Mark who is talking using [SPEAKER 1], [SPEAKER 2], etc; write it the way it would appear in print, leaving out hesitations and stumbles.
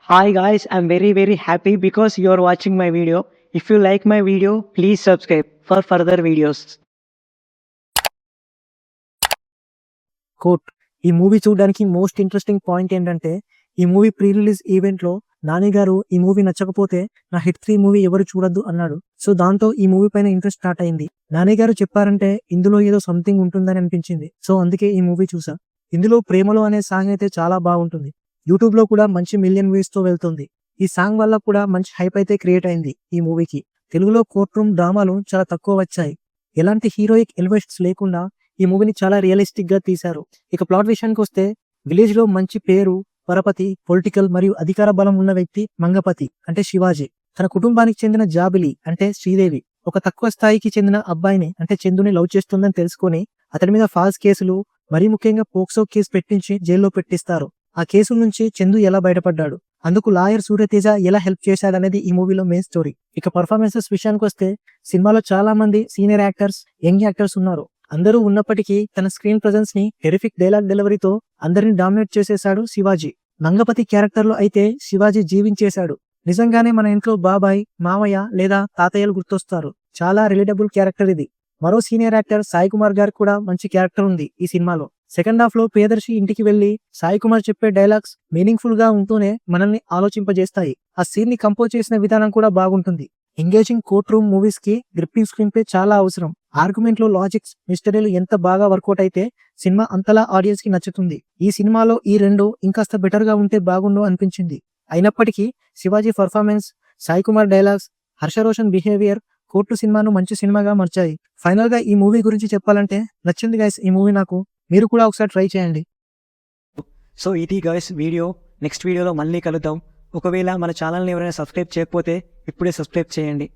[SPEAKER 1] Hi guys, I'm very happy because you are watching my video. If you like my video, please subscribe for further videos.
[SPEAKER 2] Quote ఈ movie చూడడానికి most interesting point ఏంటంటే ఈ movie pre release event లో నాని గారు ఈ movie నచ్చకపోతే నా hit 3 movie ఎవరు చూడొద్దు అన్నాడు. సో దాంతో ఈ మూవీ పైన ఇంట్రెస్ట్ స్టార్ట్ అయింది. నాని గారు చెప్పారంటే ఇందులో ఏదో సంథింగ్ ఉంటుందని అనిపించింది. సో అందుకే ఈ మూవీ చూసా. ఇందులో ప్రేమలో అనే సాంగ్ అయితే చాలా బాగుంటుంది. యూట్యూబ్ లో కూడా మంచి మిలియన్ వ్యూస్ తో వెళ్తుంది. ఈ సాంగ్ వల్ల కూడా మంచి హైప్ అయితే క్రియేట్ అయింది ఈ మూవీకి. తెలుగులో కోర్ట్ రూమ్ డ్రామాలు చాలా తక్కువ వచ్చాయి. ఎలాంటి హీరోయిక్ ఎలివేషన్స్ లేకుండా ఈ మూవీని చాలా రియలిస్టిక్ గా తీశారు. ఇక ప్లాట్ విషయానికి వస్తే విలేజ్ లో మంచి పేరు, పరపతి, పొలిటికల్ మరియు అధికార బలం ఉన్న వ్యక్తి మంగపతి అంటే శివాజీ. తన కుటుంబానికి చెందిన జాబిలి అంటే శ్రీదేవి ఒక తక్కువ స్థాయికి చెందిన అబ్బాయిని అంటే చందుని లవ్ చేస్తుందని తెలుసుకొని అతని మీద ఫాల్స్ కేసులు, మరీ ముఖ్యంగా పోక్సో కేసు పెట్టించి జైల్లో పెట్టిస్తారు. ఆ కేసు నుంచి చందు ఎలా బయటపడ్డాడు, అందుకు లాయర్ సూర్యతేజ ఎలా హెల్ప్ చేశాడనేది ఈ మూవీలో మెయిన్ స్టోరీ. ఇక పర్ఫార్మెన్సెస్ విషయానికి వస్తే సినిమాలో చాలా మంది సీనియర్ యాక్టర్స్, యంగ్ యాక్టర్స్ ఉన్నారు. అందరూ ఉన్నప్పటికీ తన స్క్రీన్ ప్రెజెన్స్ ని టెరిఫిక్ డైలాగ్ డెలివరీతో అందరిని డామినేట్ చేసేశాడు శివాజీ. మంగపతి క్యారెక్టర్ లో అయితే శివాజీ జీవించేశాడు. నిజంగానే మన ఇంట్లో బాబాయ్, మామయ్య లేదా తాతయ్యలు గుర్తొస్తారు. చాలా రిలేటబుల్ క్యారెక్టర్ ఇది. మరో సీనియర్ యాక్టర్ సాయి కుమార్ గారికి కూడా మంచి క్యారెక్టర్ ఉంది ఈ సినిమాలో. సెకండ్ హాఫ్ లో ప్రియదర్శి ఇంటికి వెళ్లి సాయి కుమార్ చెప్పే డైలాగ్స్ మీనింగ్ఫుల్ గా ఉంటూనే మనల్ని ఆలోచింపజేస్తాయి. ఆ సీన్ ని కంపోజ్ చేసిన విధానం కూడా బాగుంటుంది. ఎంగేజింగ్ కోర్ట్ రూమ్ మూవీస్ కి గ్రిప్పింగ్ స్క్రీన్ ప్లే చాలా అవసరం. ఆర్గ్యుమెంట్ లో లాజిక్స్, మిస్టరీలు ఎంత బాగా వర్కౌట్ అయితే సినిమా అంతలా ఆడియన్స్ కి నచ్చుతుంది. ఈ సినిమాలో ఈ రెండు ఇంకాస్త బెటర్ గా ఉంటే బాగుండు అనిపించింది. అయినప్పటికీ Shivaji performance, Sai Kumar dialogues, Harsha Roshan behaviour court సినిమాను మంచి సినిమాగా మార్చాయి. ఫైనల్ గా ఈ మూవీ గురించి చెప్పాలంటే నచ్చింది గైస్ ఈ మూవీ నాకు. మీరు కూడా ఒకసారి ట్రై చేయండి.
[SPEAKER 1] సో ఇది గైస్ వీడియో. నెక్స్ట్ వీడియోలో మళ్ళీ కలుద్దాం. ఒకవేళ మన ఛానల్ని ఎవరైనా సబ్స్క్రైబ్ చేయకపోతే ఇప్పుడే సబ్స్క్రైబ్ చేయండి.